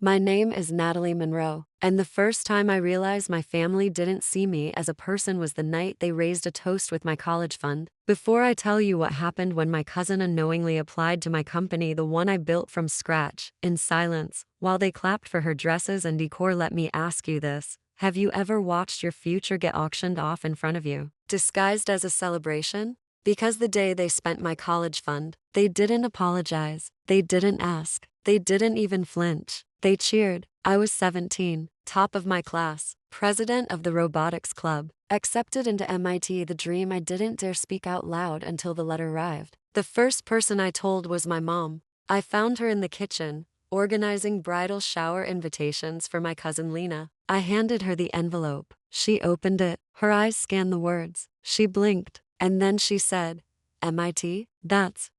My name is Natalie Monroe, and the first time I realized my family didn't see me as a person was the night they raised a toast with my college fund. Before I tell you what happened when my cousin unknowingly applied to my company, the one I built from scratch, in silence, while they clapped for her dresses and decor, let me ask you this. Have you ever watched your future get auctioned off in front of you, disguised as a celebration? Because the day they spent my college fund, they didn't apologize, they didn't ask, they didn't even flinch. They cheered. I was 17, top of my class, president of the robotics club, accepted into MIT, the dream I didn't dare speak out loud until the letter arrived. The first person I told was my mom. I found her in the kitchen, organizing bridal shower invitations for my cousin Lena. I handed her the envelope. She opened it. Her eyes scanned the words. She blinked, and then she said, MIT?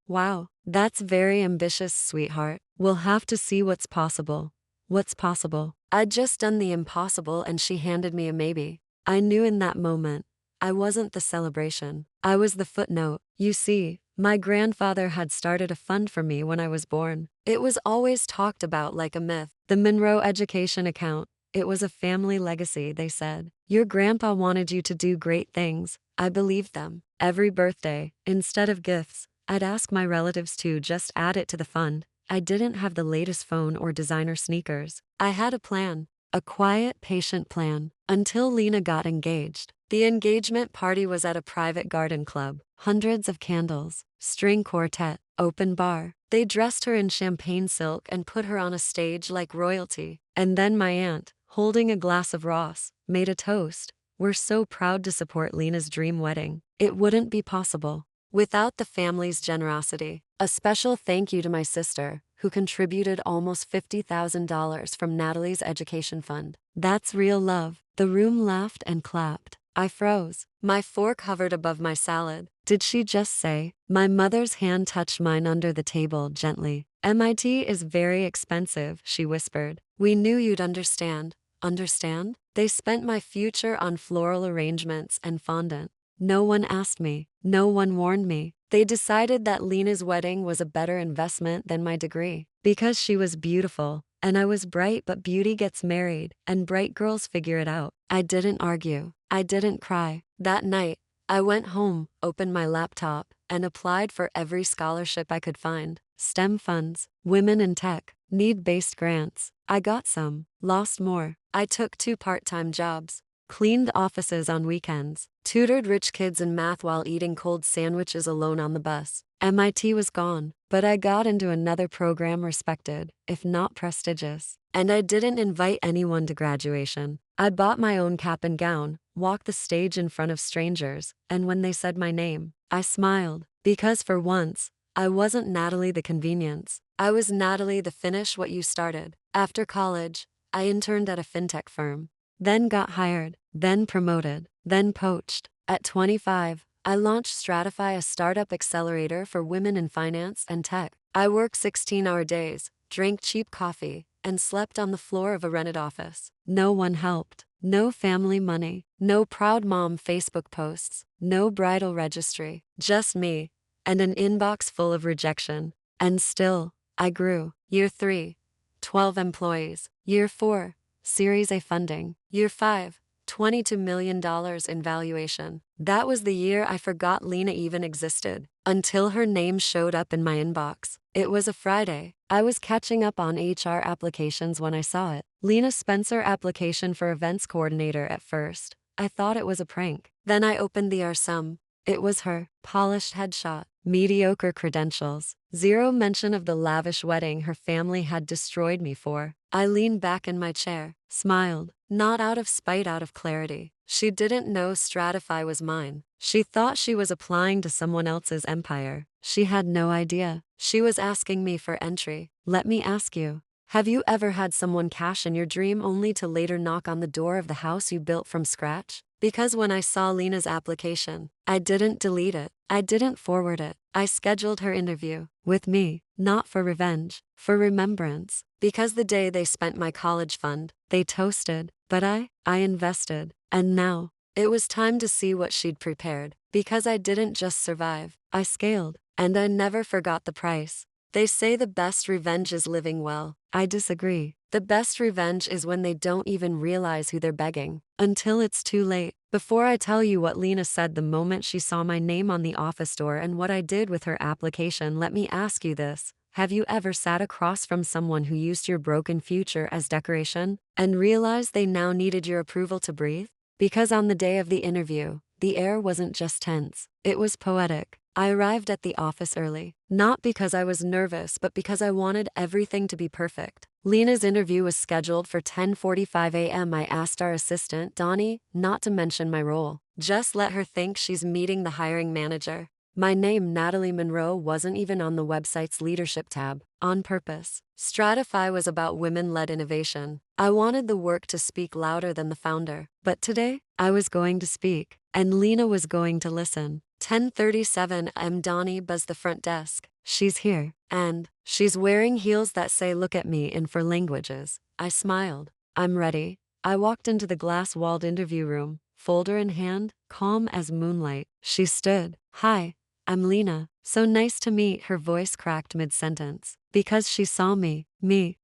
Wow. That's very ambitious, sweetheart. We'll have to see what's possible. What's possible? I'd just done the impossible and she handed me a maybe. I knew in that moment, I wasn't the celebration. I was the footnote. You see, my grandfather had started a fund for me when I was born. It was always talked about like a myth. The Monroe Education Account. It was a family legacy, they said. Your grandpa wanted you to do great things. I believed them. Every birthday, instead of gifts, I'd ask my relatives to just add it to the fund. I didn't have the latest phone or designer sneakers. I had a plan. A quiet, patient plan. Until Lena got engaged. The engagement party was at a private garden club. Hundreds of candles. String quartet. Open bar. They dressed her in champagne silk and put her on a stage like royalty. And then my aunt, holding a glass of Ross, made a toast. We're so proud to support Lena's dream wedding. It wouldn't be possible without the family's generosity. A special thank you to my sister, who contributed almost $50,000 from Natalie's education fund. That's real love. The room laughed and clapped. I froze. My fork hovered above my salad. Did she just say? My mother's hand touched mine under the table gently. MIT is very expensive, she whispered. We knew you'd understand. Understand? They spent my future on floral arrangements and fondant. No one asked me. No one warned me. They decided that Lena's wedding was a better investment than my degree. Because she was beautiful, and I was bright, but beauty gets married, and bright girls figure it out. I didn't argue. I didn't cry. That night, I went home, opened my laptop, and applied for every scholarship I could find. STEM funds, women in tech, need-based grants. I got some, lost more. I took 2 part-time jobs. Cleaned offices on weekends, tutored rich kids in math while eating cold sandwiches alone on the bus. MIT was gone, but I got into another program respected, if not prestigious. And I didn't invite anyone to graduation. I bought my own cap and gown, walked the stage in front of strangers, and when they said my name, I smiled. Because for once, I wasn't Natalie the convenience. I was Natalie the finish what you started. After college, I interned at a fintech firm. Then got hired, then promoted, then poached. At 25, I launched Stratify, a startup accelerator for women in finance and tech. I worked 16-hour days, drank cheap coffee, and slept on the floor of a rented office. No one helped. No family money. No proud mom Facebook posts. No bridal registry. Just me. And an inbox full of rejection. And still, I grew. Year 3, 12 employees. Year 4, Series A funding. Year 5, $22 million in valuation. That was the year I forgot Lena even existed, until her name showed up in my inbox. It was a Friday. I was catching up on HR applications when I saw it. Lena Spencer application for events coordinator. At first, I thought it was a prank. Then I opened the RSUM. It was her. Polished headshot. Mediocre credentials. Zero mention of the lavish wedding her family had destroyed me for. I leaned back in my chair, smiled, not out of spite, out of clarity. She didn't know Stratify was mine. She thought she was applying to someone else's empire. She had no idea. She was asking me for entry. Let me ask you, have you ever had someone cash in your dream only to later knock on the door of the house you built from scratch? Because when I saw Lena's application, I didn't delete it. I didn't forward it. I scheduled her interview with me, not for revenge, for remembrance. Because the day they spent my college fund, they toasted, but I invested. And now, it was time to see what she'd prepared. Because I didn't just survive, I scaled. And I never forgot the price. They say the best revenge is living well. I disagree. The best revenge is when they don't even realize who they're begging. Until it's too late. Before I tell you what Lena said the moment she saw my name on the office door and what I did with her application, let me ask you this. Have you ever sat across from someone who used your broken future as decoration and realized they now needed your approval to breathe? Because on the day of the interview, the air wasn't just tense, it was poetic. I arrived at the office early, not because I was nervous but because I wanted everything to be perfect. Lena's interview was scheduled for 10:45 a.m. I asked our assistant, Donnie, not to mention my role. Just let her think she's meeting the hiring manager. My name, Natalie Monroe, wasn't even on the website's leadership tab, on purpose. Stratify was about women-led innovation. I wanted the work to speak louder than the founder. But today, I was going to speak, and Lena was going to listen. 10:37 am. Donnie buzzed the front desk. She's here. And she's wearing heels that say look at me in 4 languages. I smiled. I'm ready. I walked into the glass-walled interview room, folder in hand, calm as moonlight. She stood. Hi, I'm Lena. So nice to meet. Her voice cracked mid-sentence. Because she saw me,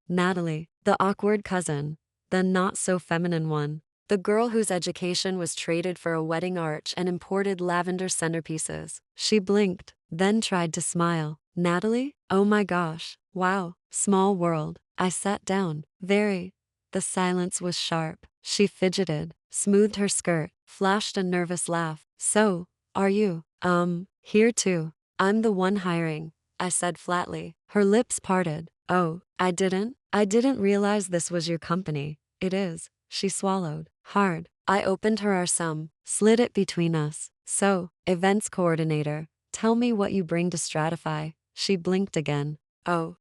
Natalie, the awkward cousin, the not-so-feminine one. The girl whose education was traded for a wedding arch and imported lavender centerpieces. She blinked, then tried to smile. Natalie? Oh my gosh. Wow. Small world. I sat down. Very. The silence was sharp. She fidgeted, smoothed her skirt, flashed a nervous laugh. So, are you, here too? I'm the one hiring, I said flatly. Her lips parted. Oh, I didn't realize this was your company. It is. She swallowed. Hard. I opened her RSUM, slid it between us. So, events coordinator, tell me what you bring to Stratify. She blinked again. Oh,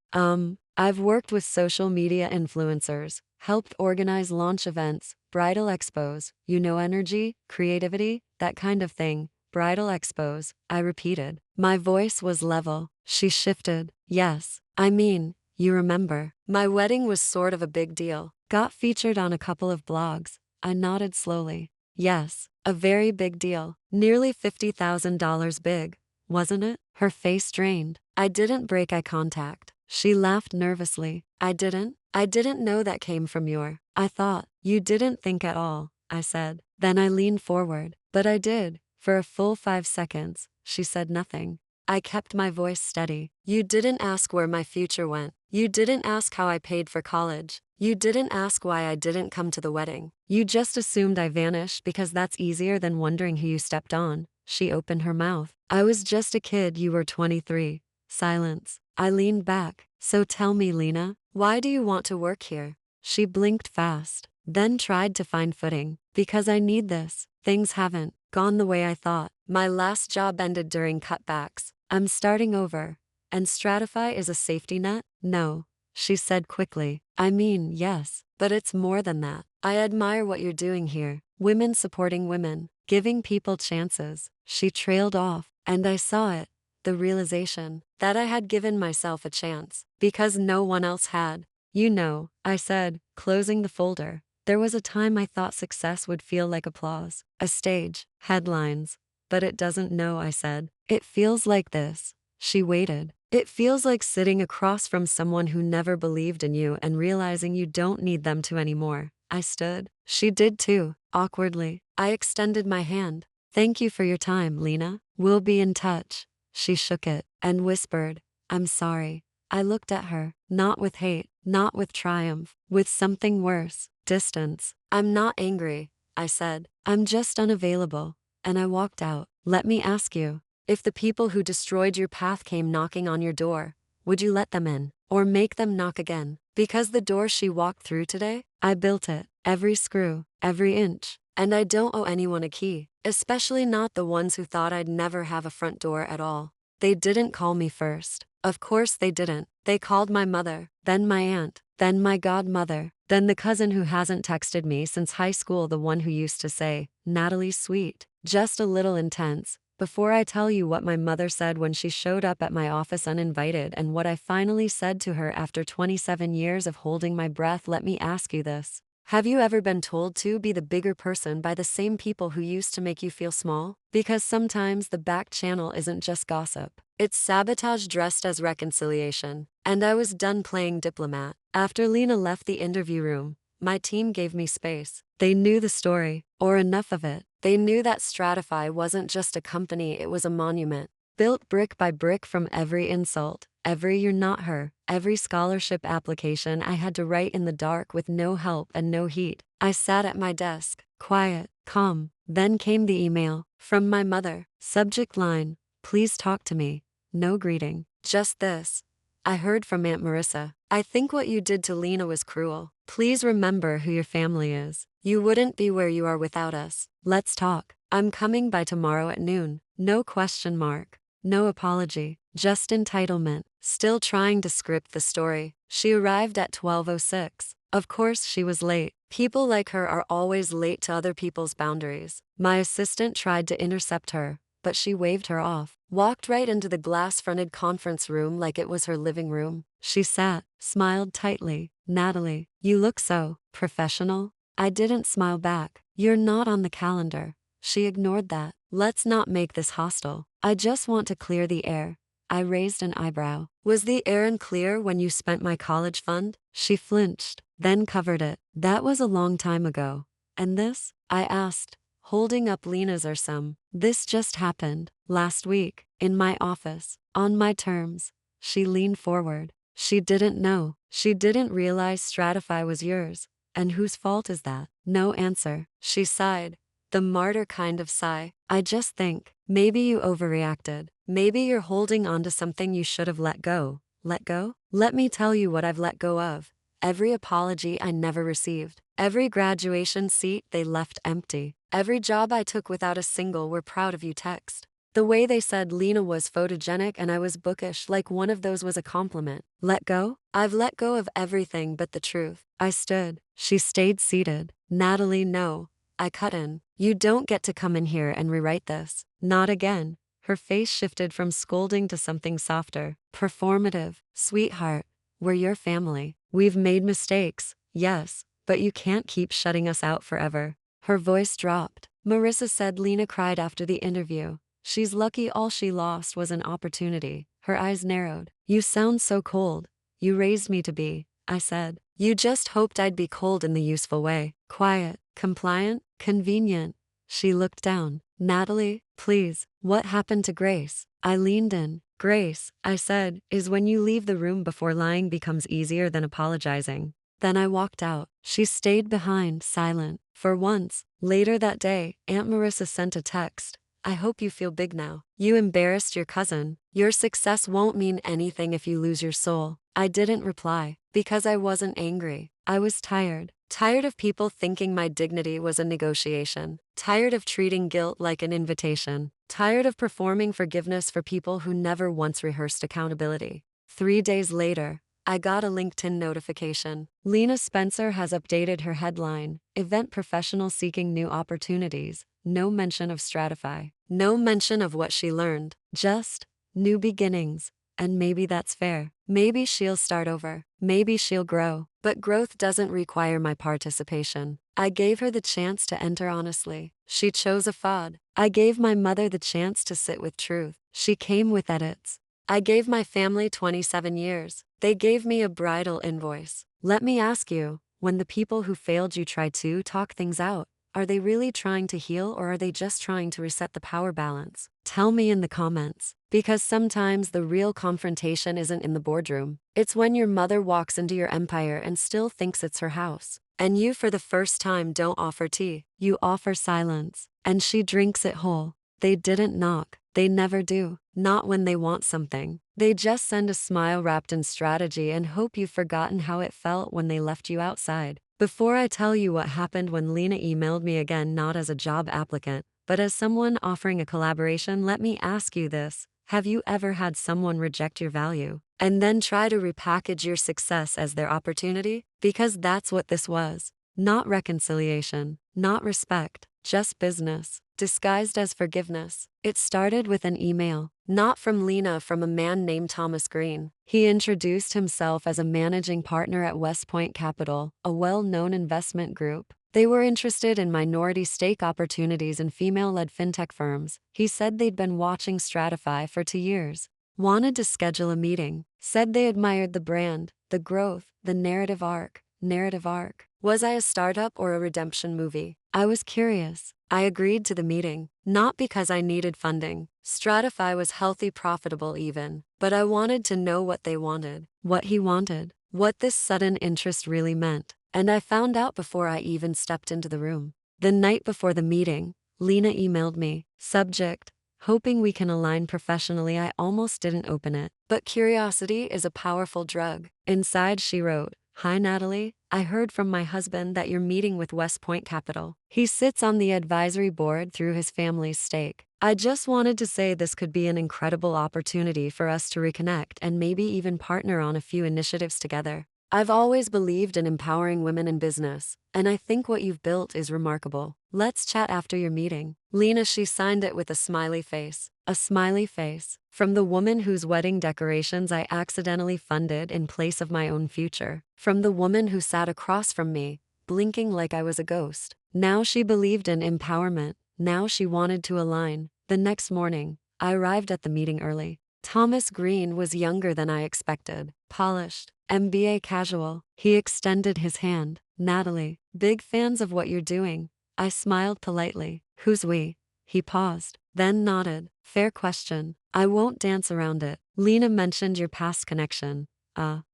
I've worked with social media influencers, helped organize launch events, bridal expos, energy, creativity, that kind of thing. Bridal expos, I repeated. My voice was level. She shifted. Yes, I mean, you remember. My wedding was sort of a big deal. Got featured on a couple of blogs. I nodded slowly. Yes, a very big deal. Nearly $50,000 big, wasn't it? Her face drained. I didn't break eye contact. She laughed nervously. I didn't know that came from I thought, you didn't think at all, I said. Then I leaned forward. But I did. For a full 5 seconds, she said nothing. I kept my voice steady. You didn't ask where my future went. You didn't ask how I paid for college. You didn't ask why I didn't come to the wedding. You just assumed I vanished because that's easier than wondering who you stepped on. She opened her mouth. I was just a kid. You were 23. Silence. I leaned back. So tell me, Lena, why do you want to work here? She blinked fast, then tried to find footing. Because I need this. Things haven't gone the way I thought. My last job ended during cutbacks. I'm starting over. And Stratify is a safety net? No, she said quickly. I mean, yes, but it's more than that. I admire what you're doing here. Women supporting women, giving people chances. She trailed off, and I saw it. The realization that I had given myself a chance because no one else had. I said, closing the folder. There was a time I thought success would feel like applause, a stage, headlines. But it doesn't know, I said. It feels like this. She waited. It feels like sitting across from someone who never believed in you and realizing you don't need them to anymore. I stood. She did too, awkwardly. I extended my hand. Thank you for your time, Lena. We'll be in touch. She shook it and whispered, I'm sorry. I looked at her, not with hate, not with triumph, with something worse, distance. I'm not angry, I said. I'm just unavailable. And I walked out. Let me ask you, if the people who destroyed your path came knocking on your door, would you let them in? Or make them knock again? Because the door she walked through today, I built it. Every screw, every inch. And I don't owe anyone a key. Especially not the ones who thought I'd never have a front door at all. They didn't call me first. Of course they didn't. They called my mother, then my aunt, then my godmother, then the cousin who hasn't texted me since high school, the one who used to say, Natalie's sweet, just a little intense. Before I tell you what my mother said when she showed up at my office uninvited and what I finally said to her after 27 years of holding my breath, let me ask you this. Have you ever been told to be the bigger person by the same people who used to make you feel small? Because sometimes the back channel isn't just gossip. It's sabotage dressed as reconciliation. And I was done playing diplomat. After Lena left the interview room, my team gave me space. They knew the story, or enough of it. They knew that Stratify wasn't just a company, it was a monument. Built brick by brick from every insult, every "you're not her," every scholarship application I had to write in the dark with no help and no heat. I sat at my desk, quiet, calm. Then came the email. From my mother. Subject line: "Please talk to me." No greeting. Just this. I heard from Aunt Marissa. "I think what you did to Lena was cruel. Please remember who your family is. You wouldn't be where you are without us. Let's talk. I'm coming by tomorrow at noon." No question mark. No apology. Just entitlement. Still trying to script the story. She arrived at 12:06. Of course she was late. People like her are always late to other people's boundaries. My assistant tried to intercept her, but she waved her off. Walked right into the glass-fronted conference room like it was her living room. She sat, smiled tightly. "Natalie, you look so professional." I didn't smile back. "You're not on the calendar." She ignored that. "Let's not make this hostile. I just want to clear the air." I raised an eyebrow. "Was the air unclear when you spent my college fund?" She flinched, then covered it. "That was a long time ago." "And this?" I asked, holding up Lena's or some. "This just happened. Last week. In my office. On my terms." She leaned forward. "She didn't know. She didn't realize Stratify was yours. And whose fault is that?" No answer. She sighed. The martyr kind of sigh. "I just think, maybe you overreacted. Maybe you're holding on to something you should have let go." Let go? Let me tell you what I've let go of. Every apology I never received. Every graduation seat they left empty. Every job I took without a single "we're proud of you" text. The way they said Lena was photogenic and I was bookish, like one of those was a compliment. Let go? I've let go of everything but the truth. I stood. She stayed seated. "Natalie, no." I cut in. "You don't get to come in here and rewrite this. Not again." Her face shifted from scolding to something softer. "Performative. Sweetheart, we're your family. We've made mistakes, yes, but you can't keep shutting us out forever." Her voice dropped. "Marissa said Lena cried after the interview. She's lucky all she lost was an opportunity." Her eyes narrowed. "You sound so cold." "You raised me to be," I said. "You just hoped I'd be cold in the useful way. Quiet, compliant, convenient." She looked down. "Natalie, please, what happened to Grace?" I leaned in. "Grace," I said, "is when you leave the room before lying becomes easier than apologizing." Then I walked out. She stayed behind, silent. For once. Later that day, Aunt Marissa sent a text. "I hope you feel big now. You embarrassed your cousin. Your success won't mean anything if you lose your soul." I didn't reply, because I wasn't angry. I was tired. Tired of people thinking my dignity was a negotiation. Tired of treating guilt like an invitation. Tired of performing forgiveness for people who never once rehearsed accountability. 3 days later, I got a LinkedIn notification. Lena Spencer has updated her headline. Event professional seeking new opportunities. No mention of Stratify. No mention of what she learned. Just new beginnings. And maybe that's fair. Maybe she'll start over. Maybe she'll grow. But growth doesn't require my participation. I gave her the chance to enter honestly. She chose a FOD. I gave my mother the chance to sit with truth. She came with edits. I gave my family 27 years. They gave me a bridal invoice. Let me ask you, when the people who failed you try to talk things out, are they really trying to heal or are they just trying to reset the power balance? Tell me in the comments. Because sometimes the real confrontation isn't in the boardroom. It's when your mother walks into your empire and still thinks it's her house. And you for the first time don't offer tea. You offer silence. And she drinks it whole. They didn't knock. They never do. Not when they want something. They just send a smile wrapped in strategy and hope you've forgotten how it felt when they left you outside. Before I tell you what happened when Lena emailed me again, not as a job applicant, but as someone offering a collaboration, let me ask you this. Have you ever had someone reject your value and then try to repackage your success as their opportunity? Because that's what this was. Not reconciliation, not respect, just business, disguised as forgiveness. It started with an email, not from Lena, from a man named Thomas Green. He introduced himself as a managing partner at West Point Capital, a well-known investment group. They were interested in minority stake opportunities in female-led fintech firms. He said they'd been watching Stratify for 2 years. wanted to schedule a meeting, said they admired the brand, the growth, the narrative arc. Narrative arc. Was I a startup or a redemption movie? I was curious. I agreed to the meeting, not because I needed funding. Stratify was healthy, profitable even. But I wanted to know what they wanted, what he wanted, what this sudden interest really meant. And I found out before I even stepped into the room. The night before the meeting, Lena emailed me, subject, hoping we can align professionally. I almost didn't open it. But curiosity is a powerful drug. Inside she wrote, "Hi Natalie, I heard from my husband that you're meeting with West Point Capital. He sits on the advisory board through his family's stake. I just wanted to say this could be an incredible opportunity for us to reconnect and maybe even partner on a few initiatives together. I've always believed in empowering women in business, and I think what you've built is remarkable. Let's chat after your meeting." Lena, she signed it with a smiley face. A smiley face. From the woman whose wedding decorations I accidentally funded in place of my own future. From the woman who sat across from me, blinking like I was a ghost. Now she believed in empowerment. Now she wanted to align. The next morning, I arrived at the meeting early. Thomas Green was younger than I expected. Polished. MBA casual. He extended his hand. "Natalie, big fans of what you're doing." I smiled politely. "Who's we?" He paused, then nodded. "Fair question. I won't dance around it. Lena mentioned your past connection.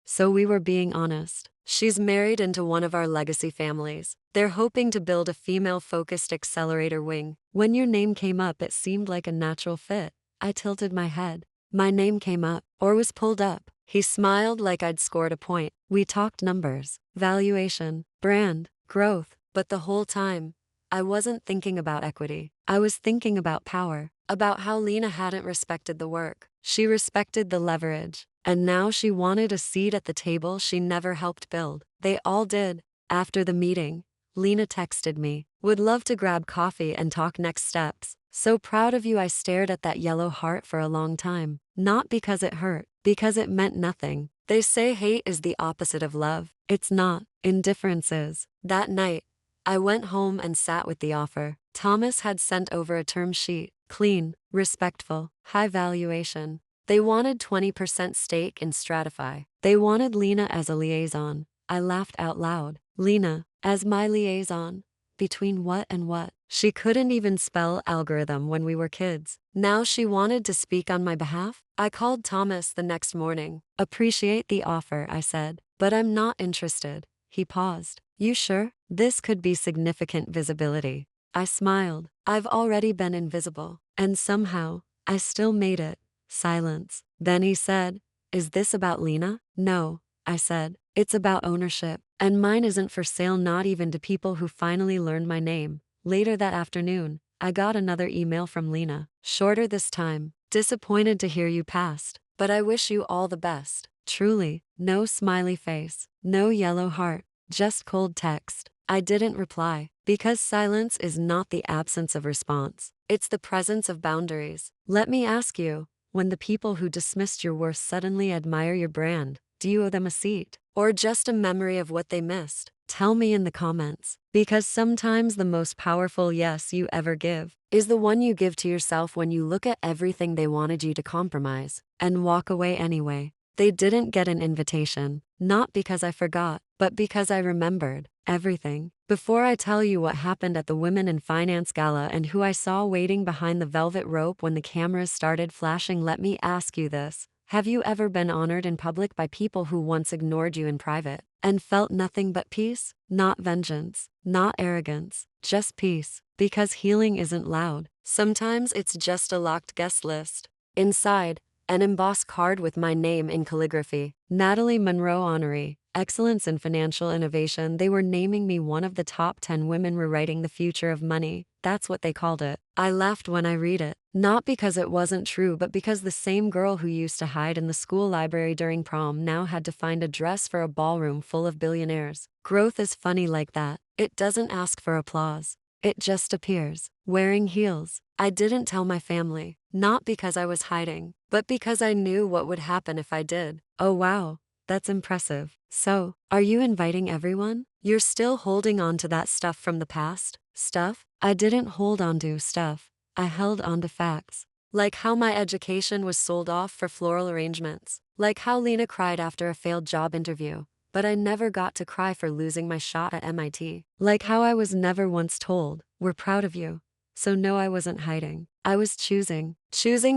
So we were being honest. She's married into one of our legacy families. They're hoping to build a female-focused accelerator wing. When your name came up, it seemed like a natural fit." I tilted my head. "My name came up, or was pulled up." He smiled like I'd scored a point. We talked numbers, valuation, brand, growth, but the whole time, I wasn't thinking about equity. I was thinking about power, about how Lena hadn't respected the work. She respected the leverage, and now she wanted a seat at the table she never helped build. They all did. After the meeting, Lena texted me, "Would love to grab coffee and talk next steps. So proud of you." I stared at that yellow heart for a long time. Not because it hurt, because it meant nothing. They say hate is the opposite of love. It's not. Indifference is. That night, I went home and sat with the offer. Thomas had sent over a term sheet. Clean, respectful, high valuation. They wanted 20% stake in Stratify. They wanted Lena as a liaison. I laughed out loud. Lena, as my liaison? Between what and what? She couldn't even spell algorithm when we were kids. Now she wanted to speak on my behalf? I called Thomas the next morning. "Appreciate the offer," I said, "but I'm not interested." He paused. "You sure? This could be significant visibility." I smiled. I've already been invisible. And somehow, I still made it. Silence. Then he said, "Is this about Lena?" "No," I said. "It's about ownership. And mine isn't for sale, not even to people who finally learned my name." Later that afternoon, I got another email from Lena. Shorter this time. "Disappointed to hear you passed, but I wish you all the best. Truly." No smiley face. No yellow heart. Just cold text. I didn't reply, because silence is not the absence of response. It's the presence of boundaries. Let me ask you, when the people who dismissed your worth suddenly admire your brand, do you owe them a seat? Or just a memory of what they missed? Tell me in the comments. Because sometimes the most powerful yes you ever give is the one you give to yourself when you look at everything they wanted you to compromise and walk away anyway. They didn't get an invitation, not because I forgot, but because I remembered everything. Before I tell you what happened at the Women in Finance Gala and who I saw waiting behind the velvet rope when the cameras started flashing, let me ask you this. Have you ever been honored in public by people who once ignored you in private and felt nothing but peace? Not vengeance, not arrogance, just peace. Because healing isn't loud. Sometimes it's just a locked guest list. Inside, an embossed card with my name in calligraphy. Natalie Monroe Honoree. Excellence in Financial Innovation. They were naming me one of the top 10 women rewriting the future of money. That's what they called it. I laughed when I read it. Not because it wasn't true, but because the same girl who used to hide in the school library during prom now had to find a dress for a ballroom full of billionaires. Growth is funny like that. It doesn't ask for applause. It just appears. Wearing heels. I didn't tell my family. Not because I was hiding, but because I knew what would happen if I did. Oh wow, that's impressive. So, are you inviting everyone? You're still holding on to that stuff from the past? Stuff? I didn't hold on to stuff. I held on to facts. Like how my education was sold off for floral arrangements. Like how Lena cried after a failed job interview, but I never got to cry for losing my shot at MIT. Like how I was never once told, "We're proud of you." So no, I wasn't hiding. I was choosing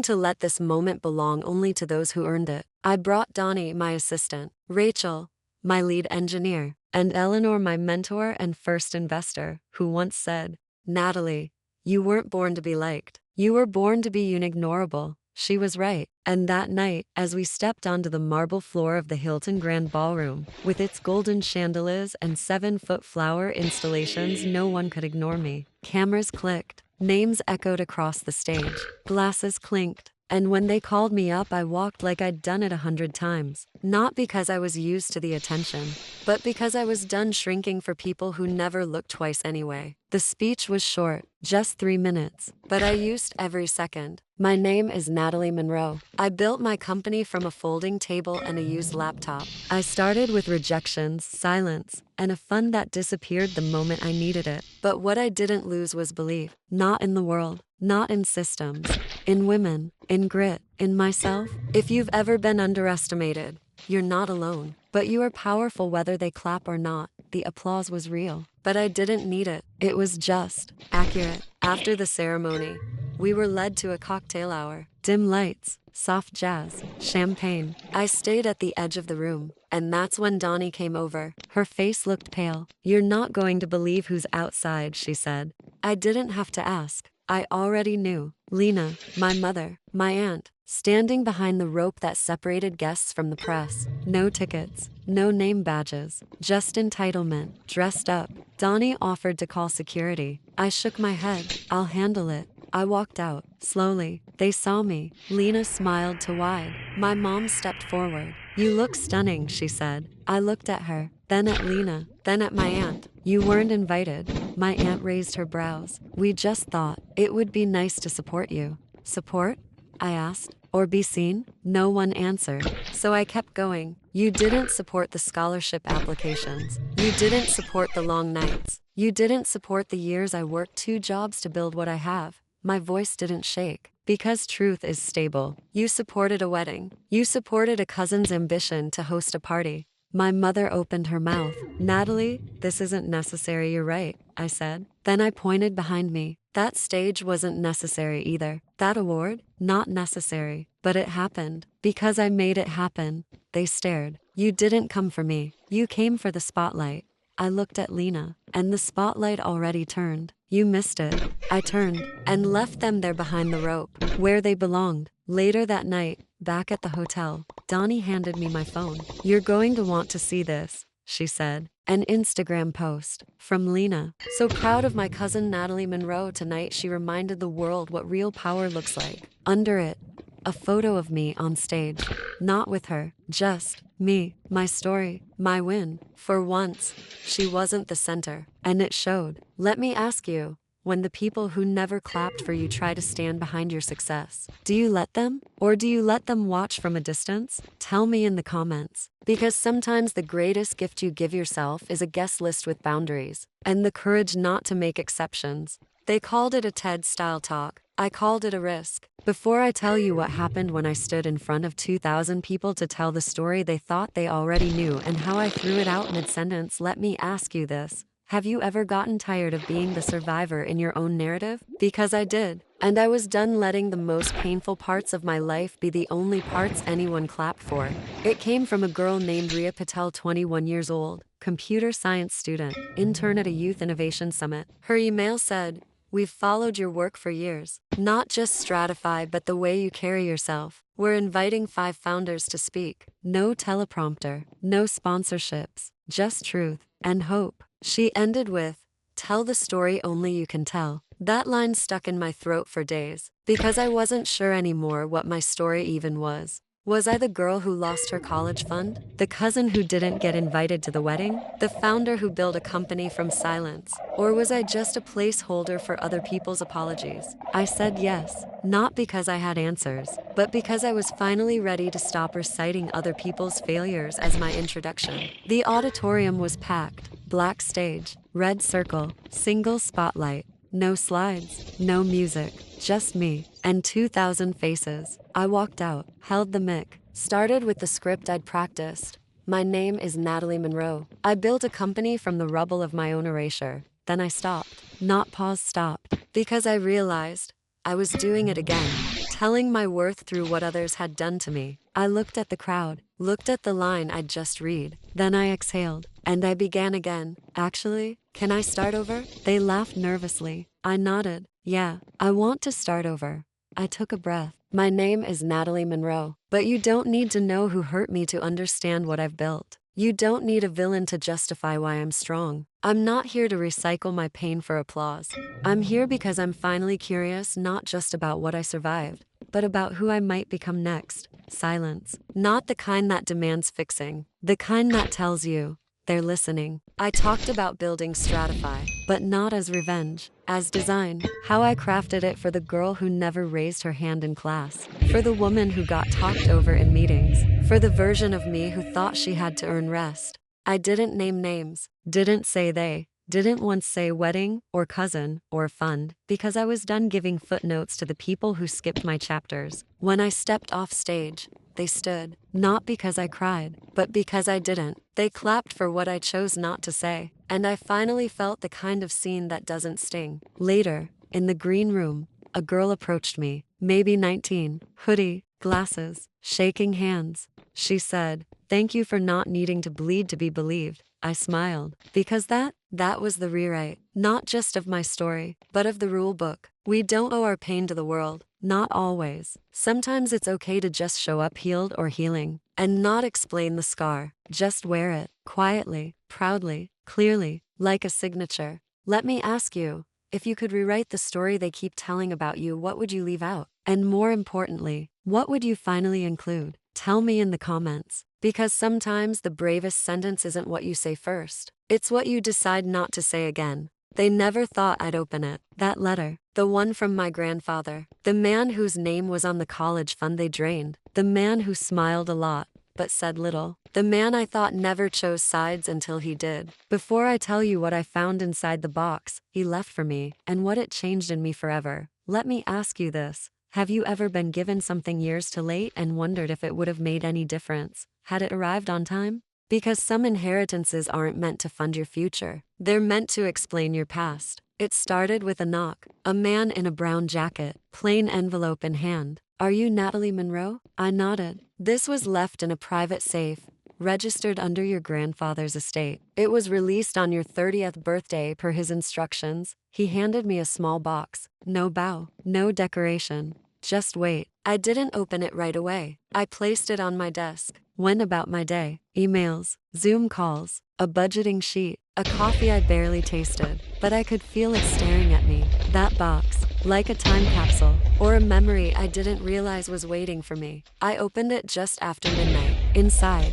to let this moment belong only to those who earned it. I brought Donnie, my assistant, Rachel, my lead engineer, and Eleanor, my mentor and first investor, who once said, "Natalie, you weren't born to be liked. You were born to be unignorable." She was right. And that night, as we stepped onto the marble floor of the Hilton Grand Ballroom, with its golden chandeliers and 7-foot flower installations, no one could ignore me. Cameras clicked, names echoed across the stage, glasses clinked. And when they called me up, I walked like I'd done it 100 times. Not because I was used to the attention, but because I was done shrinking for people who never looked twice anyway. The speech was short, just 3 minutes, but I used every second. My name is Natalie Monroe. I built my company from a folding table and a used laptop. I started with rejections, silence, and a fund that disappeared the moment I needed it. But what I didn't lose was belief. Not in the world, not in systems, in women, in grit, in myself. If you've ever been underestimated, you're not alone. But you are powerful whether they clap or not. The applause was real. But I didn't need it. It was just accurate. After the ceremony, we were led to a cocktail hour. Dim lights, soft jazz, champagne. I stayed at the edge of the room. And that's when Donnie came over. Her face looked pale. "You're not going to believe who's outside," she said. I didn't have to ask. I already knew. Lena, my mother, my aunt, standing behind the rope that separated guests from the press. No tickets, no name badges, just entitlement, dressed up. Donnie offered to call security. I shook my head. "I'll handle it." I walked out, slowly. They saw me. Lena smiled too wide. My mom stepped forward. "You look stunning," she said. I looked at her, then at Lena, then at my aunt. "You weren't invited." My aunt raised her brows. "We just thought it would be nice to support you." "Support?" I asked. "Or be seen?" No one answered. So I kept going. "You didn't support the scholarship applications. You didn't support the long nights. You didn't support the years I worked 2 jobs to build what I have." My voice didn't shake. "Because truth is stable. You supported a wedding. You supported a cousin's ambition to host a party." My mother opened her mouth. "Natalie, this isn't necessary, you're right," I said. Then I pointed behind me. That stage wasn't necessary either. That award? Not necessary. But it happened. Because I made it happen. They stared. "You didn't come for me. You came for the spotlight." I looked at Lena, and the spotlight already turned. "You missed it." I turned and left them there behind the rope, where they belonged. Later that night, back at the hotel, Donnie handed me my phone. "You're going to want to see this," she said. An Instagram post from Lena. "So proud of my cousin Natalie Monroe tonight. She reminded the world what real power looks like." Under it, a photo of me on stage. Not with her, just me, my story, my win. For once, she wasn't the center, and it showed. Let me ask you, when the people who never clapped for you try to stand behind your success, do you let them? Or do you let them watch from a distance? Tell me in the comments. Because sometimes the greatest gift you give yourself is a guest list with boundaries, and the courage not to make exceptions. They called it a TED-style talk. I called it a risk. Before I tell you what happened when I stood in front of 2,000 people to tell the story they thought they already knew and how I threw it out mid-sentence, let me ask you this. Have you ever gotten tired of being the survivor in your own narrative? Because I did. And I was done letting the most painful parts of my life be the only parts anyone clapped for. It came from a girl named Riya Patel, 21 years old, computer science student, intern at a youth innovation summit. Her email said, "We've followed your work for years. Not just Stratify, but the way you carry yourself. We're inviting 5 founders to speak. No teleprompter, no sponsorships, just truth and hope." She ended with, "Tell the story only you can tell." That line stuck in my throat for days, because I wasn't sure anymore what my story even was. Was I the girl who lost her college fund? The cousin who didn't get invited to the wedding? The founder who built a company from silence? Or was I just a placeholder for other people's apologies? I said yes, not because I had answers, but because I was finally ready to stop reciting other people's failures as my introduction. The auditorium was packed. Black stage, red circle, single spotlight. No slides, no music, just me and 2,000 faces. I walked out, held the mic, started with the script I'd practiced. My name is Natalie Monroe. I built a company from the rubble of my own erasure. Then I stopped. Not pause, stopped. Because I realized I was doing it again, telling my worth through what others had done to me. I looked at the crowd, looked at the line I'd just read. Then I exhaled, and I began again. Actually, can I start over? They laughed nervously. I nodded. Yeah, I want to start over. I took a breath. My name is Natalie Monroe, but you don't need to know who hurt me to understand what I've built. You don't need a villain to justify why I'm strong. I'm not here to recycle my pain for applause. I'm here because I'm finally curious not just about what I survived, but about who I might become next. Silence. Not the kind that demands fixing, the kind that tells you they're listening. I talked about building Stratify, but not as revenge, as design. How I crafted it for the girl who never raised her hand in class, for the woman who got talked over in meetings, for the version of me who thought she had to earn rest. I didn't name names, didn't say they, didn't once say wedding, or cousin, or fund, because I was done giving footnotes to the people who skipped my chapters. When I stepped off stage, they stood, not because I cried, but because I didn't. They clapped for what I chose not to say, and I finally felt the kind of scene that doesn't sting. Later, in the green room, a girl approached me, maybe 19, hoodie, glasses, shaking hands. She said, "Thank you for not needing to bleed to be believed." I smiled, because that was the rewrite, not just of my story, but of the rule book. We don't owe our pain to the world, not always. Sometimes it's okay to just show up healed or healing, and not explain the scar, just wear it, quietly, proudly, clearly, like a signature. Let me ask you, if you could rewrite the story they keep telling about you, what would you leave out? And more importantly, what would you finally include? Tell me in the comments. Because sometimes the bravest sentence isn't what you say first, it's what you decide not to say again. They never thought I'd open it. That letter, the one from my grandfather, the man whose name was on the college fund they drained, the man who smiled a lot, but said little, the man I thought never chose sides until he did. Before I tell you what I found inside the box he left for me, and what it changed in me forever, let me ask you this. Have you ever been given something years too late and wondered if it would have made any difference had it arrived on time? Because some inheritances aren't meant to fund your future. They're meant to explain your past. It started with a knock, a man in a brown jacket, plain envelope in hand. "Are you Natalie Monroe?" I nodded. "This was left in a private safe, registered under your grandfather's estate. It was released on your 30th birthday per his instructions." He handed me a small box. No bow, no decoration. Just wait. I didn't open it right away. I placed it on my desk. Went about my day. Emails, Zoom calls, a budgeting sheet, a coffee I barely tasted, but I could feel it staring at me. That box, like a time capsule, or a memory I didn't realize was waiting for me. I opened it just after midnight. Inside,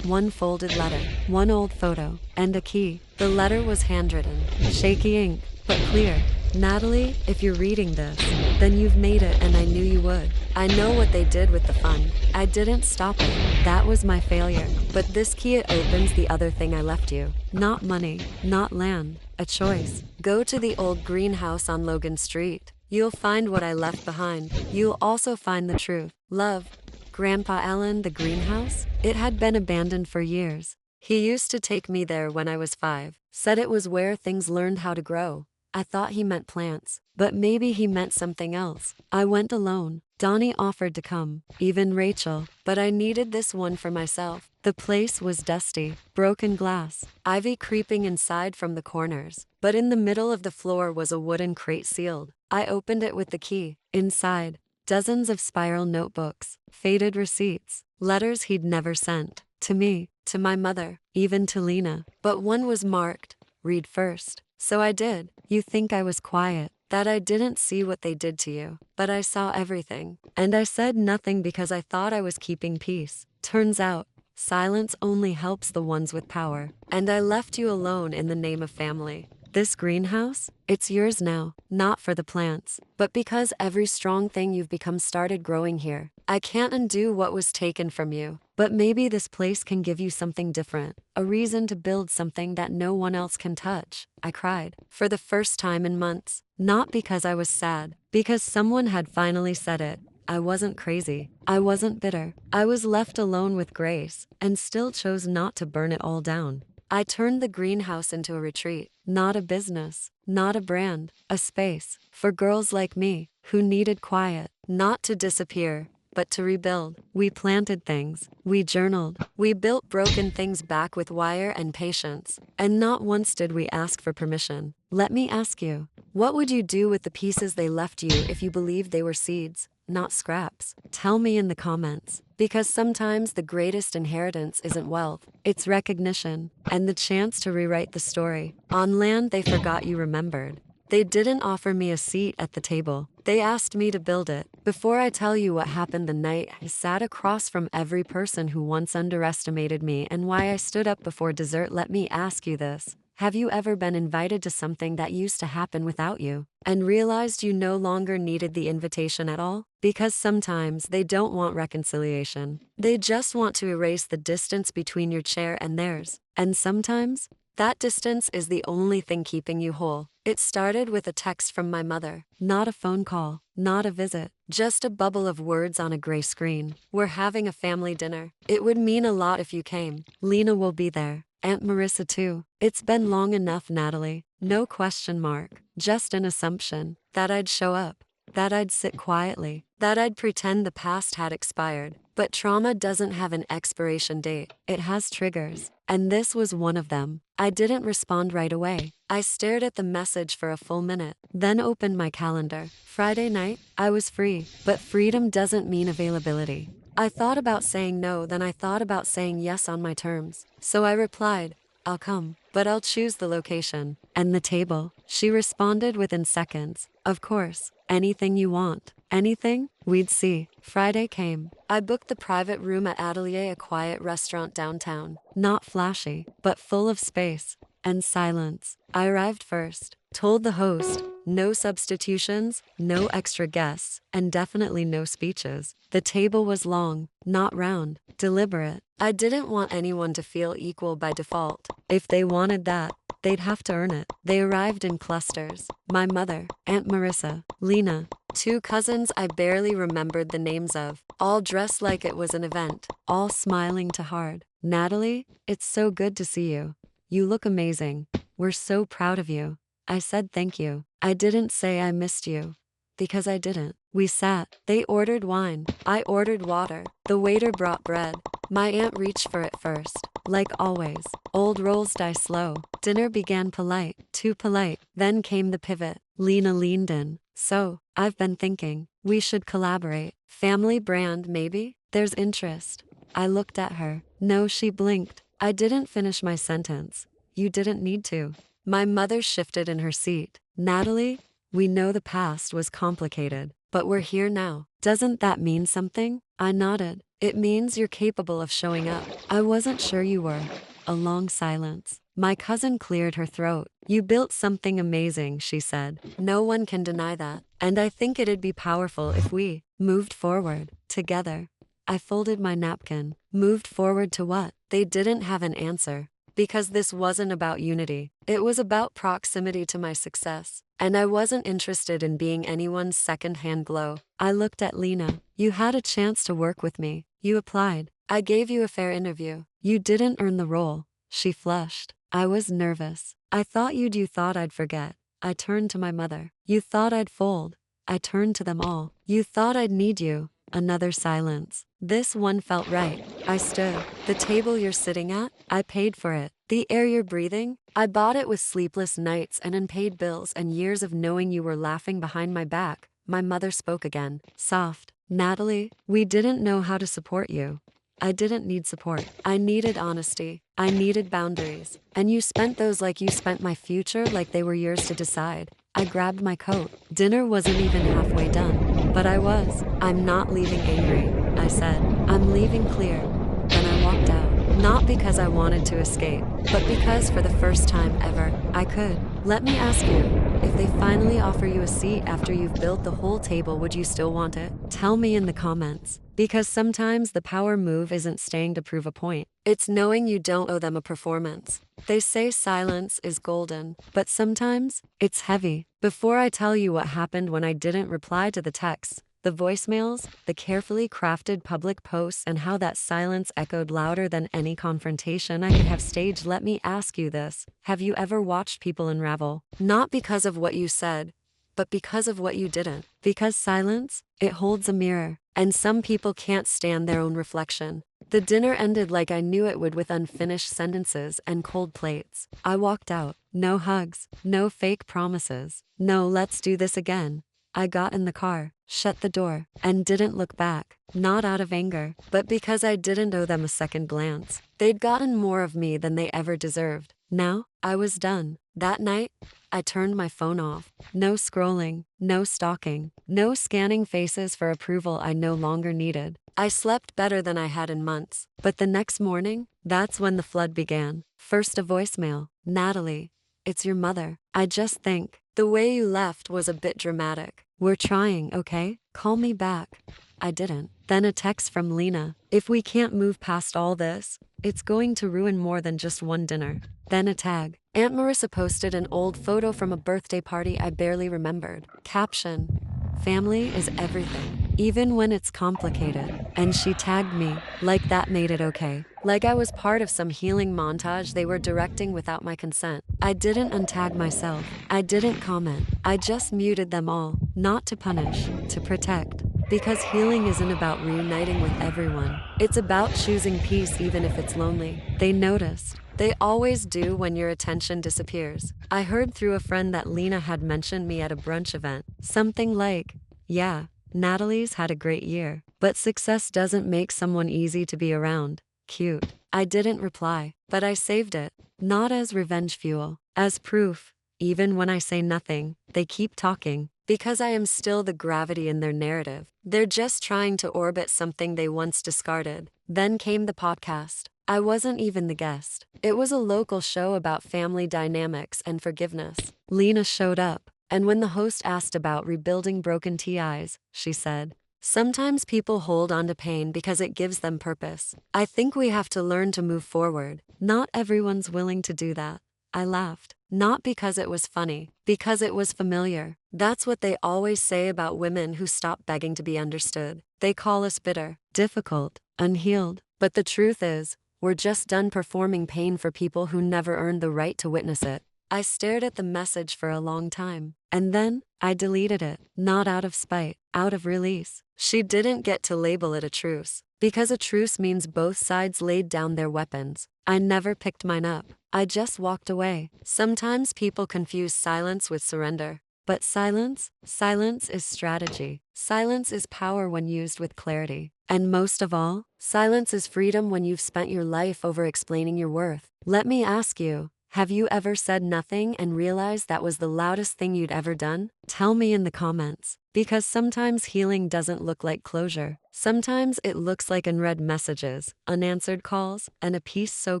one folded letter, one old photo, and a key. The letter was handwritten, shaky ink, but clear. "Natalie, if you're reading this, then you've made it, and I knew you would. I know what they did with the fund. I didn't stop it. That was my failure. But this key, it opens the other thing I left you. Not money, not land, a choice. Go to the old greenhouse on Logan Street. You'll find what I left behind. You'll also find the truth. Love, Grandpa Allen." The greenhouse? It had been abandoned for years. He used to take me there when I was 5. Said it was where things learned how to grow. I thought he meant plants, but maybe he meant something else. I went alone. Donnie offered to come, even Rachel, but I needed this one for myself. The place was dusty, broken glass, ivy creeping inside from the corners, but in the middle of the floor was a wooden crate sealed. I opened it with the key. Inside, dozens of spiral notebooks, faded receipts, letters he'd never sent. To me, to my mother, even to Lena. But one was marked, "Read first." So I did. You think I was quiet, that I didn't see what they did to you, but I saw everything. And I said nothing because I thought I was keeping peace. Turns out, silence only helps the ones with power. And I left you alone in the name of family. This greenhouse? It's yours now, not for the plants, but because every strong thing you've become started growing here. I can't undo what was taken from you, but maybe this place can give you something different, a reason to build something that no one else can touch. I cried, for the first time in months, not because I was sad, because someone had finally said it. I wasn't crazy. I wasn't bitter. I was left alone with grace, and still chose not to burn it all down. I turned the greenhouse into a retreat, not a business, not a brand, a space for girls like me who needed quiet, not to disappear, but to rebuild. We planted things, we journaled, we built broken things back with wire and patience, and not once did we ask for permission. Let me ask you, what would you do with the pieces they left you if you believed they were seeds, not scraps? Tell me in the comments, because sometimes the greatest inheritance isn't wealth, it's recognition, and the chance to rewrite the story. On land they forgot you remembered. They didn't offer me a seat at the table. They asked me to build it. Before I tell you what happened the night I sat across from every person who once underestimated me and why I stood up before dessert, let me ask you this. Have you ever been invited to something that used to happen without you, and realized you no longer needed the invitation at all? Because sometimes they don't want reconciliation. They just want to erase the distance between your chair and theirs. And sometimes, that distance is the only thing keeping you whole. It started with a text from my mother, not a phone call, not a visit, just a bubble of words on a gray screen. We're having a family dinner. It would mean a lot if you came. Lena will be there. Aunt Marissa too. It's been long enough, Natalie. No question mark, just an assumption that I'd show up, that I'd sit quietly, that I'd pretend the past had expired. But trauma doesn't have an expiration date. It has triggers. And this was one of them. I didn't respond right away. I stared at the message for a full minute, then opened my calendar. Friday night, I was free, but freedom doesn't mean availability. I thought about saying no, then I thought about saying yes on my terms. So I replied, I'll come, but I'll choose the location and the table. She responded within seconds. Of course, anything you want. Anything? We'd see. Friday came. I booked the private room at Atelier, a quiet restaurant downtown. Not flashy, but full of space and silence. I arrived first, told the host, no substitutions, no extra guests, and definitely no speeches. The table was long, not round, deliberate. I didn't want anyone to feel equal by default. If they wanted that, they'd have to earn it. They arrived in clusters. My mother, Aunt Marissa, Lena, two cousins I barely remembered the names of, all dressed like it was an event, all smiling too hard. Natalie, it's so good to see you. You look amazing. We're so proud of you. I said thank you. I didn't say I missed you, because I didn't. We sat. They ordered wine. I ordered water. The waiter brought bread. My aunt reached for it first. Like always, old rolls die slow. Dinner began polite, too polite. Then came the pivot. Lena leaned in. So, I've been thinking, we should collaborate. Family brand, maybe? There's interest. I looked at her. No, she blinked. I didn't finish my sentence. You didn't need to. My mother shifted in her seat. Natalie, we know the past was complicated, but we're here now. Doesn't that mean something? I nodded. It means you're capable of showing up. I wasn't sure you were. A long silence. My cousin cleared her throat. You built something amazing, she said. No one can deny that. And I think it'd be powerful if we moved forward, together. I folded my napkin. Moved forward to what? They didn't have an answer. Because this wasn't about unity. It was about proximity to my success. And I wasn't interested in being anyone's second-hand glow. I looked at Lena. You had a chance to work with me. You applied. I gave you a fair interview. You didn't earn the role. She flushed. I was nervous. You thought I'd forget. I turned to my mother. You thought I'd fold. I turned to them all. You thought I'd need you. Another silence. This one felt right. I stood. The table you're sitting at, I paid for it. The air you're breathing, I bought it with sleepless nights and unpaid bills and years of knowing you were laughing behind my back. My mother spoke again, soft. Natalie, we didn't know how to support you. I didn't need support. I needed honesty. I needed boundaries. And you spent those like you spent my future, like they were yours to decide. I grabbed my coat. Dinner wasn't even halfway done. But I was. I'm not leaving angry, I said. I'm leaving clear. Then I walked out. Not because I wanted to escape, but because for the first time ever, I could. Let me ask you, if they finally offer you a seat after you've built the whole table, would you still want it? Tell me in the comments. Because sometimes the power move isn't staying to prove a point. It's knowing you don't owe them a performance. They say silence is golden, but sometimes it's heavy. Before I tell you what happened when I didn't reply to the texts, the voicemails, the carefully crafted public posts, and how that silence echoed louder than any confrontation I could have staged, let me ask you this. Have you ever watched people unravel? Not because of what you said, but because of what you didn't. Because silence, it holds a mirror, and some people can't stand their own reflection. The dinner ended like I knew it would, with unfinished sentences and cold plates. I walked out. No hugs, no fake promises, no let's do this again. I got in the car, shut the door, and didn't look back, not out of anger, but because I didn't owe them a second glance. They'd gotten more of me than they ever deserved. Now, I was done. That night, I turned my phone off. No scrolling, no stalking, no scanning faces for approval I no longer needed. I slept better than I had in months. But the next morning, that's when the flood began. First a voicemail. Natalie, it's your mother. I just think the way you left was a bit dramatic. We're trying, okay? Call me back. I didn't. Then a text from Lena. If we can't move past all this, it's going to ruin more than just one dinner. Then a tag. Aunt Marissa posted an old photo from a birthday party I barely remembered. Caption: family is everything, even when it's complicated. And she tagged me, like that made it okay. Like I was part of some healing montage they were directing without my consent. I didn't untag myself. I didn't comment. I just muted them all, not to punish, to protect. Because healing isn't about reuniting with everyone. It's about choosing peace even if it's lonely. They noticed. They always do when your attention disappears. I heard through a friend that Lena had mentioned me at a brunch event. Something like, yeah, Natalie's had a great year, but success doesn't make someone easy to be around. Cute. I didn't reply, but I saved it. Not as revenge fuel, as proof. Even when I say nothing, they keep talking. Because I am still the gravity in their narrative. They're just trying to orbit something they once discarded. Then came the podcast. I wasn't even the guest. It was a local show about family dynamics and forgiveness. Lena showed up, and when the host asked about rebuilding broken TIs, she said, sometimes people hold on to pain because it gives them purpose. I think we have to learn to move forward. Not everyone's willing to do that. I laughed. Not because it was funny, because it was familiar. That's what they always say about women who stop begging to be understood. They call us bitter, difficult, unhealed. But the truth is, we're just done performing pain for people who never earned the right to witness it. I stared at the message for a long time, and then I deleted it, not out of spite, out of release. She didn't get to label it a truce, because a truce means both sides laid down their weapons. I never picked mine up. I just walked away. Sometimes people confuse silence with surrender. But silence is strategy. Silence is power when used with clarity. And most of all, silence is freedom when you've spent your life over explaining your worth. Let me ask you, have you ever said nothing and realized that was the loudest thing you'd ever done? Tell me in the comments. Because sometimes healing doesn't look like closure. Sometimes it looks like unread messages, unanswered calls, and a peace so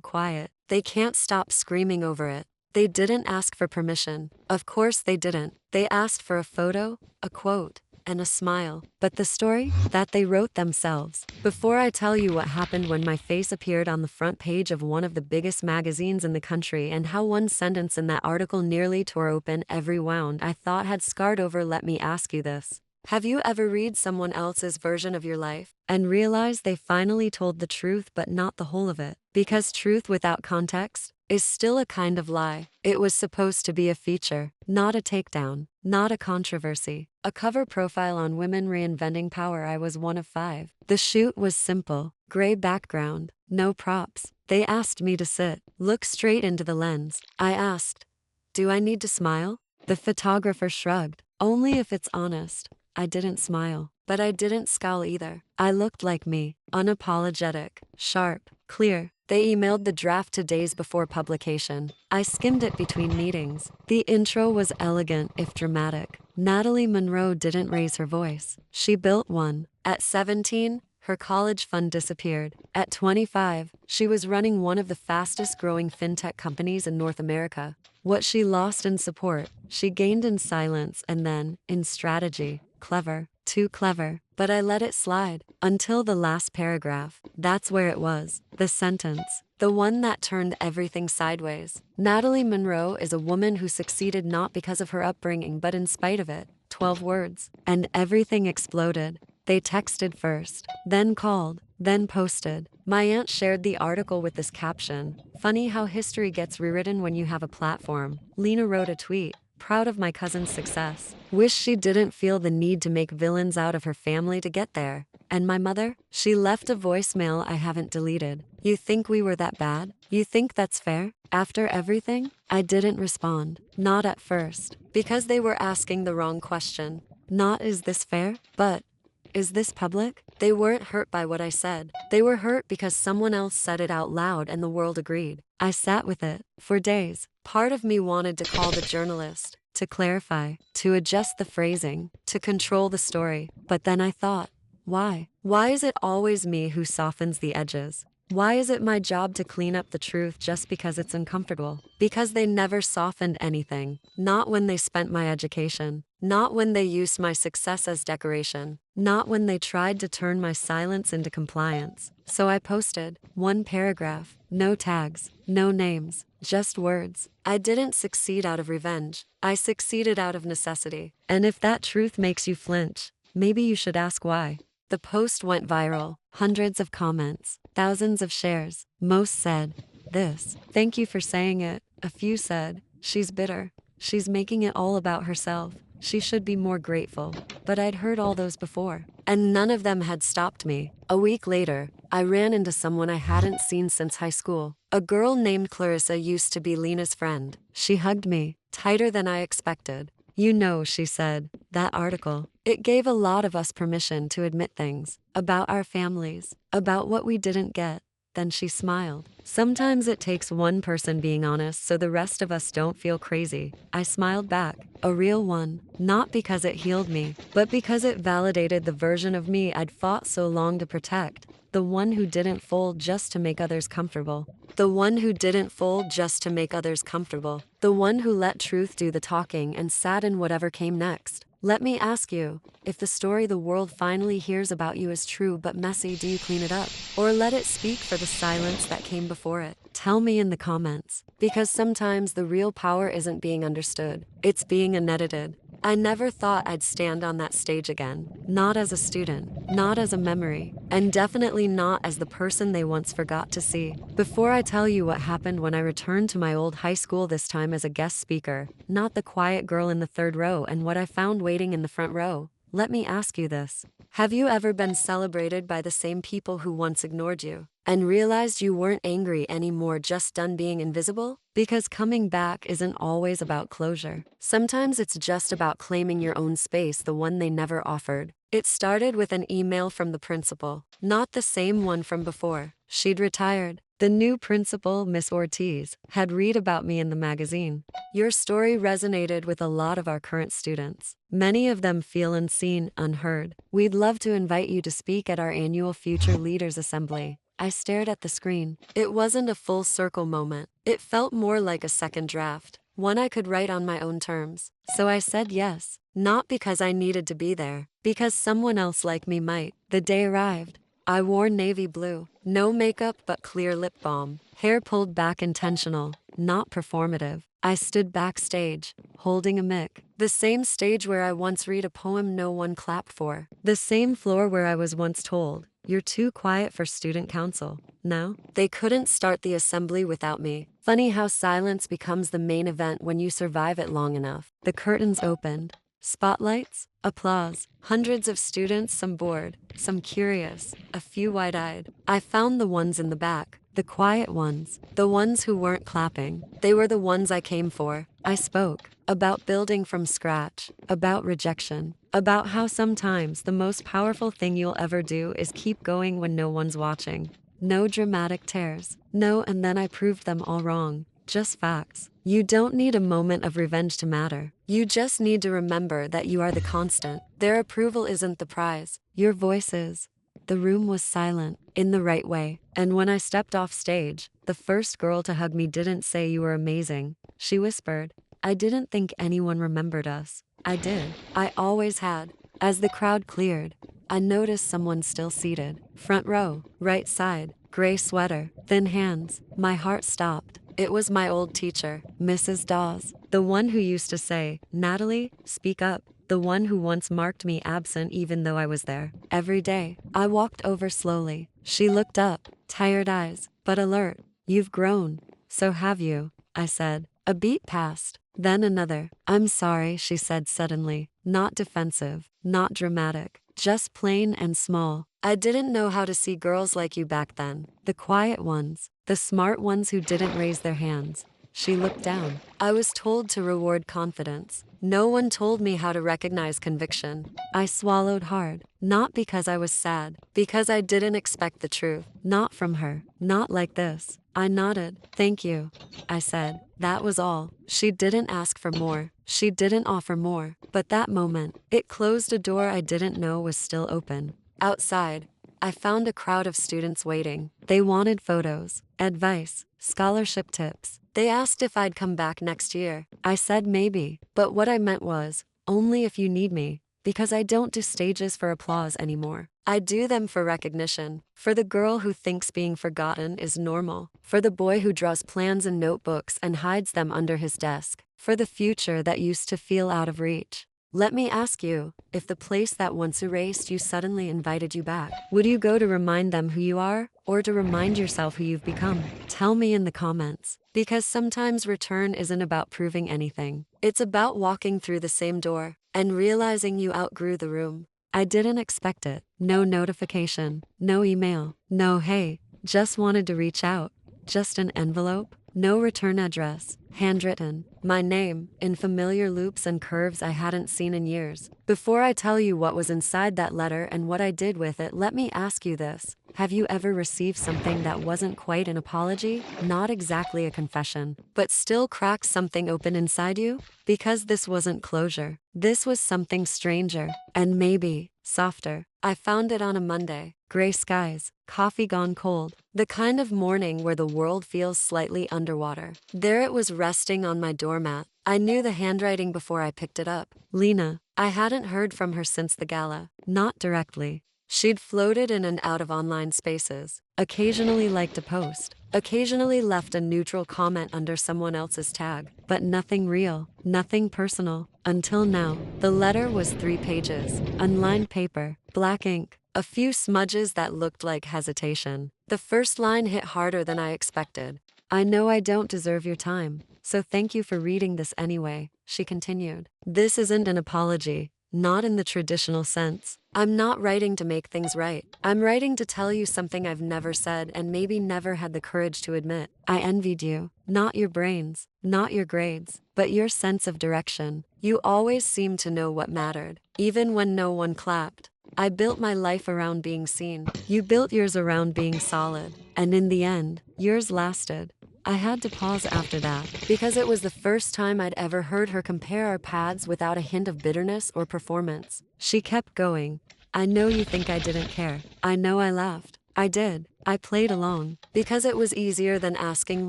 quiet they can't stop screaming over it. They didn't ask for permission. Of course they didn't. They asked for a photo, a quote, and a smile. But the story? That they wrote themselves. Before I tell you what happened when my face appeared on the front page of one of the biggest magazines in the country and how one sentence in that article nearly tore open every wound I thought had scarred over, let me ask you this. Have you ever read someone else's version of your life and realized they finally told the truth but not the whole of it? Because truth without context is still a kind of lie. It was supposed to be a feature, not a takedown, not a controversy. A cover profile on Women Reinventing Power. I was one of 5. The shoot was simple, gray background, no props. They asked me to sit, look straight into the lens. I asked, do I need to smile? The photographer shrugged, only if it's honest. I didn't smile, but I didn't scowl either. I looked like me, unapologetic, sharp, clear. They emailed the draft 2 days before publication. I skimmed it between meetings. The intro was elegant if dramatic. Natalie Monroe didn't raise her voice. She built one. At 17, her college fund disappeared. At 25, she was running one of the fastest growing fintech companies in North America. What she lost in support, she gained in silence and then, in strategy. Clever. Too clever. But I let it slide. Until the last paragraph. That's where it was. The sentence. The one that turned everything sideways. Natalie Monroe is a woman who succeeded not because of her upbringing but in spite of it. 12 words. And everything exploded. They texted first, then called, then posted. My aunt shared the article with this caption. Funny how history gets rewritten when you have a platform. Lena wrote a tweet. Proud of my cousin's success. Wish she didn't feel the need to make villains out of her family to get there. And my mother? She left a voicemail I haven't deleted. You think we were that bad? You think that's fair? After everything? I didn't respond. Not at first. Because they were asking the wrong question. Not is this fair? But is this public? They weren't hurt by what I said. They were hurt because someone else said it out loud and the world agreed. I sat with it for days. Part of me wanted to call the journalist, to clarify, to adjust the phrasing, to control the story. But then I thought, why? Why is it always me who softens the edges? Why is it my job to clean up the truth just because it's uncomfortable? Because they never softened anything. Not when they spent my education. Not when they used my success as decoration. Not when they tried to turn my silence into compliance. So I posted one paragraph, no tags, no names, just words. I didn't succeed out of revenge. I succeeded out of necessity. And if that truth makes you flinch, maybe you should ask why. The post went viral, hundreds of comments, thousands of shares. Most said, this. Thank you for saying it. A few said, she's bitter. She's making it all about herself. She should be more grateful. But I'd heard all those before. And none of them had stopped me. A week later, I ran into someone I hadn't seen since high school. A girl named Clarissa used to be Lena's friend. She hugged me, tighter than I expected. You know, she said, that article. It gave a lot of us permission to admit things. About our families. About what we didn't get. Then she smiled. Sometimes it takes one person being honest so the rest of us don't feel crazy. I smiled back. A real one. Not because it healed me, but because it validated the version of me I'd fought so long to protect. The one who didn't fold just to make others comfortable. The one who didn't fold just to make others comfortable. The one who let truth do the talking and sat in whatever came next. Let me ask you, if the story the world finally hears about you is true but messy, do you clean it up? Or let it speak for the silence that came before it? Tell me in the comments. Because sometimes the real power isn't being understood. It's being unedited. I never thought I'd stand on that stage again. Not as a student, not as a memory, and definitely not as the person they once forgot to see. Before I tell you what happened when I returned to my old high school this time as a guest speaker, not the quiet girl in the third row and what I found waiting in the front row, let me ask you this. Have you ever been celebrated by the same people who once ignored you? And realized you weren't angry anymore, just done being invisible? Because coming back isn't always about closure. Sometimes it's just about claiming your own space, the one they never offered. It started with an email from the principal, not the same one from before. She'd retired. The new principal, Miss Ortiz, had read about me in the magazine. Your story resonated with a lot of our current students. Many of them feel unseen, unheard. We'd love to invite you to speak at our annual Future Leaders Assembly. I stared at the screen. It wasn't a full circle moment. It felt more like a second draft, one I could write on my own terms. So I said yes, not because I needed to be there, because someone else like me might. The day arrived. I wore navy blue, no makeup but clear lip balm, hair pulled back, intentional, not performative. I stood backstage, holding a mic. The same stage where I once read a poem no one clapped for. The same floor where I was once told, "You're too quiet for student council." No, they couldn't start the assembly without me. Funny how silence becomes the main event when you survive it long enough. The curtains opened. Spotlights, applause, hundreds of students, some bored, some curious, a few wide-eyed. I found the ones in the back, the quiet ones, the ones who weren't clapping. They were the ones I came for. I spoke about building from scratch, about rejection, about how sometimes the most powerful thing you'll ever do is keep going when no one's watching. No dramatic tears. No, and then I proved them all wrong. Just facts. You don't need a moment of revenge to matter. You just need to remember that you are the constant. Their approval isn't the prize. Your voice is. The room was silent, in the right way. And when I stepped off stage, the first girl to hug me didn't say you were amazing. She whispered, I didn't think anyone remembered us. I did. I always had. As the crowd cleared, I noticed someone still seated. Front row, right side, gray sweater, thin hands. My heart stopped. It was my old teacher, Mrs. Dawes, the one who used to say, Natalie, speak up. The one who once marked me absent even though I was there. Every day, I walked over slowly. She looked up, tired eyes, but alert. You've grown. So have you, I said. A beat passed, then another. I'm sorry, she said suddenly. Not defensive, not dramatic, just plain and small. I didn't know how to see girls like you back then. The quiet ones, the smart ones who didn't raise their hands. She looked down. I was told to reward confidence. No one told me how to recognize conviction. I swallowed hard, not because I was sad, because I didn't expect the truth. Not from her, not like this. I nodded. Thank you, I said. That was all. She didn't ask for more. She didn't offer more. But that moment, it closed a door I didn't know was still open. Outside, I found a crowd of students waiting. They wanted photos, advice, scholarship tips. They asked if I'd come back next year. I said maybe, but what I meant was, only if you need me, because I don't do stages for applause anymore. I do them for recognition, for the girl who thinks being forgotten is normal, for the boy who draws plans in notebooks and hides them under his desk, for the future that used to feel out of reach. Let me ask you, if the place that once erased you suddenly invited you back, would you go to remind them who you are, or to remind yourself who you've become? Tell me in the comments. Because sometimes return isn't about proving anything. It's about walking through the same door and realizing you outgrew the room. I didn't expect it. No notification, no email, no hey, just wanted to reach out. Just an envelope, no return address, handwritten, my name, in familiar loops and curves I hadn't seen in years. Before I tell you what was inside that letter and what I did with it, let me ask you this. Have you ever received something that wasn't quite an apology, not exactly a confession, but still cracked something open inside you? Because this wasn't closure. This was something stranger, and maybe softer. I found it on a Monday. Gray skies, coffee gone cold, the kind of morning where the world feels slightly underwater. There it was resting on my doormat. I knew the handwriting before I picked it up. Lena. I hadn't heard from her since the gala. Not directly. She'd floated in and out of online spaces, occasionally liked a post, occasionally left a neutral comment under someone else's tag, but nothing real, nothing personal. Until now, the letter was 3 pages, unlined paper, black ink, a few smudges that looked like hesitation. The first line hit harder than I expected. I know I don't deserve your time, so thank you for reading this anyway, she continued. This isn't an apology, not in the traditional sense. I'm not writing to make things right. I'm writing to tell you something I've never said and maybe never had the courage to admit. I envied you. Not your brains, not your grades, but your sense of direction. You always seemed to know what mattered, even when no one clapped. I built my life around being seen. You built yours around being solid. And in the end, yours lasted. I had to pause after that, because it was the first time I'd ever heard her compare our paths without a hint of bitterness or performance. She kept going. I know you think I didn't care. I know I laughed. I did. I played along, because it was easier than asking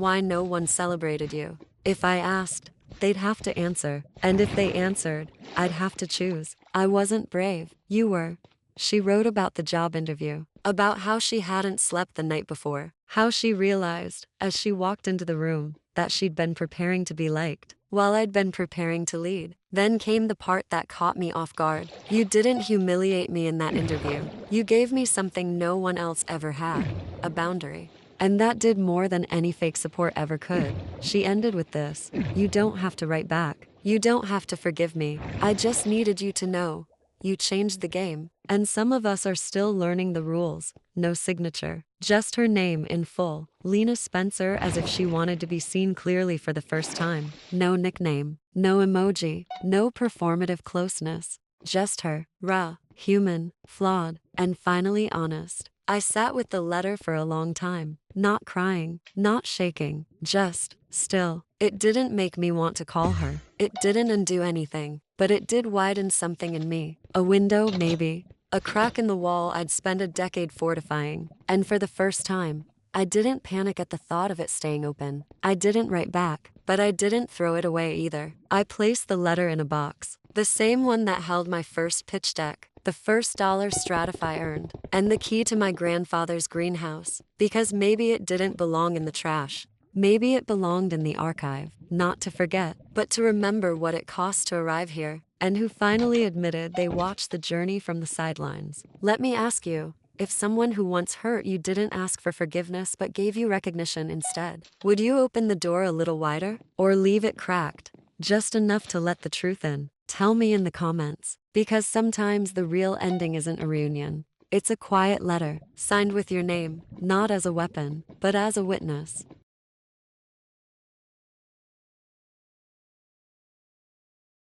why no one celebrated you. If I asked, they'd have to answer. And if they answered, I'd have to choose. I wasn't brave. You were. She wrote about the job interview, about how she hadn't slept the night before, how she realized, as she walked into the room, that she'd been preparing to be liked, while I'd been preparing to lead. Then came the part that caught me off guard. You didn't humiliate me in that interview. You gave me something no one else ever had, a boundary. And that did more than any fake support ever could. She ended with this. You don't have to write back. You don't have to forgive me. I just needed you to know. You changed the game. And some of us are still learning the rules. No signature. Just her name in full. Lena Spencer, as if she wanted to be seen clearly for the first time. No nickname. No emoji. No performative closeness. Just her. Raw. Human. Flawed. And finally honest. I sat with the letter for a long time. Not crying. Not shaking. Just still. It didn't make me want to call her. It didn't undo anything. But it did widen something in me. A window, maybe. A crack in the wall I'd spent a decade fortifying. And for the first time, I didn't panic at the thought of it staying open. I didn't write back, but I didn't throw it away either. I placed the letter in a box, the same one that held my first pitch deck, the first dollar Stratify earned, and the key to my grandfather's greenhouse. Because maybe it didn't belong in the trash. Maybe it belonged in the archive, not to forget, but to remember what it cost to arrive here, and who finally admitted they watched the journey from the sidelines. Let me ask you, if someone who once hurt you didn't ask for forgiveness but gave you recognition instead, would you open the door a little wider? Or leave it cracked, just enough to let the truth in? Tell me in the comments, because sometimes the real ending isn't a reunion. It's a quiet letter, signed with your name, not as a weapon, but as a witness.